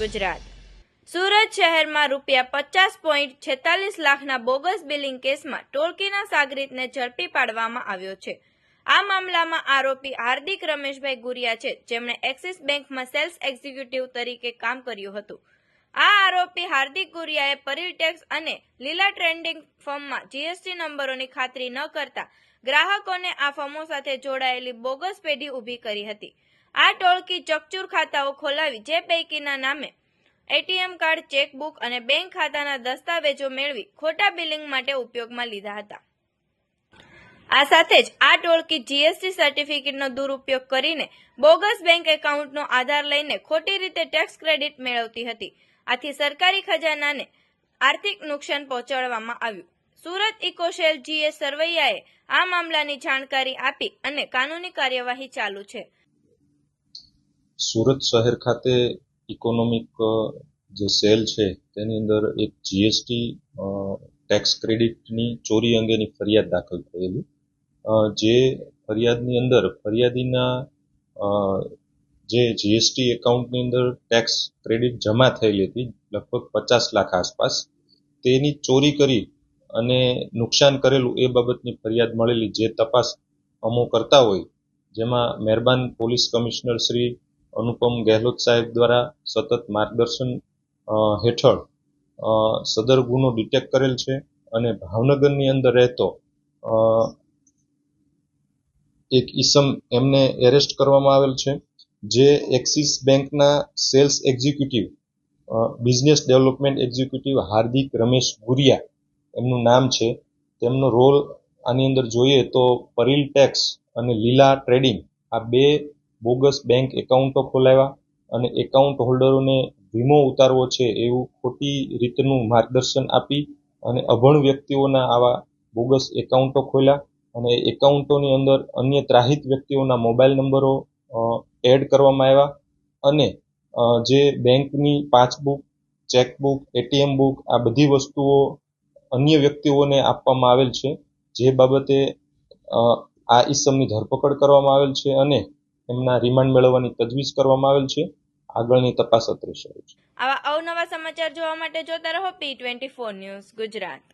ગુજરાત। સુરત શહેરમાં ₹50.46 લાખના bogus billing કેસમાં ટોળકીના સાગરીતને ઝડપી પાડવામાં આવ્યો છે। આ મામલામાં આરોપી હાર્દિક રમેશભાઈ ગુરિયા છે, જેમણે એક્સિસ બેંકમાં સેલ્સ એક્ઝિક્યુટિવ તરીકે કામ કર્યું હતું। આ આરોપી હાર્દિક ગુરિયાએ પરિલ ટેક્સ અને લીલા ટ્રેડિંગ ફર્મમાં જીએસટી નંબરોની ખાતરી ન કરતા ગ્રાહકોને આ ફર્મો સાથે જોડાયેલી બોગસ પેઢી ઊભી કરી હતી। આ ટોળકી ચકચૂર ખાતાઓ ખોલાવી જે પૈકીના નામે એટીએમ કાર્ડ, ચેકબુક અને બેંક ખાતાના દસ્તાવેજો મેળવી ખોટા બિલિંગ માટે ઉપયોગમાં લીધા હતા। આ સાથે જ આ ટોળકી જીએસટી સર્ટિફિકેટનો દુરુપયોગ કરીને બોગસ બેંક એકાઉન્ટનો આધાર લઈને ખોટી રીતે ટેક્સ ક્રેડિટ મેળવતી હતી। આથી સરકારી ખજાનાને આર્થિક નુકસાન પહોંચાડવામાં આવ્યું। સુરત ઇકોશેલ જીએસ સરવૈયાએ આ મામલાની જાણકારી આપી અને કાનૂની કાર્યવાહી ચાલુ છે। સુરત શહેર ખાતે ઇકોનોમિક જે સેલ છે તેની અંદર એક જીએસટી ટેક્સ ક્રેડિટની ચોરી અંગેની ફરિયાદ દાખલ થયેલી, જે ફરિયાદની અંદર ફરિયાદીના જે જીએસટી એકાઉન્ટની અંદર ટેક્સ ક્રેડિટ જમા થયેલી હતી લગભગ 50 લાખ આસપાસ, તેની ચોરી કરી અને નુકસાન કરેલું એ બાબતની ફરિયાદ મળેલી, જે તપાસ અમો કરતા હોય, જેમાં મહેરબાન પોલીસ કમિશનર શ્રી અનુપમ ગેહલોત સાહેબ દ્વારા સતત માર્ગદર્શન હેઠળ સદર ગુનો ડિટેક્ટ કરેલ છે અને ભાવનગરની અંદર રહેતો એક ઈસમ એમને એરેસ્ટ કરવામાં આવેલ છે, જે એક્સિસ બેંકના sales executive, business development executive Hardik Ramesh Guriya એમનું નામ છે। તેમનો રોલ આની અંદર જોઈએ તો પરિલ ટેક્સ અને લીલા ટ્રેડિંગ આ બે બોગસ બેંક એકાઉન્ટો ખોલાવ્યા અને એકાઉન્ટ હોલ્ડરોને વીમો ઉતારવો છે એવું ખોટી રીતનું માર્ગદર્શન આપી અને અભણ વ્યક્તિઓના આવા બોગસ એકાઉન્ટો ખોલ્યા અને એકાઉન્ટોની અંદર અન્ય ત્રાહિત વ્યક્તિઓના મોબાઈલ નંબરો એડ કરવામાં આવ્યા અને જે બેંકની પાસબુક, ચેકબુક, એટીએમ બુક આ બધી વસ્તુઓ અન્ય વ્યક્તિઓને આપવામાં આવેલ છે, જે બાબતે આ ઈસમની ધરપકડ કરવામાં આવેલ છે અને એમના રિમાન્ડ મેળવવાની તજવીજ કરવામાં આવેલ છે। આગળની તપાસ અત્રે શરૂ છે। આવા અવનવા સમાચાર જોવા માટે જોતા રહો P24 ન્યૂઝ ગુજરાત।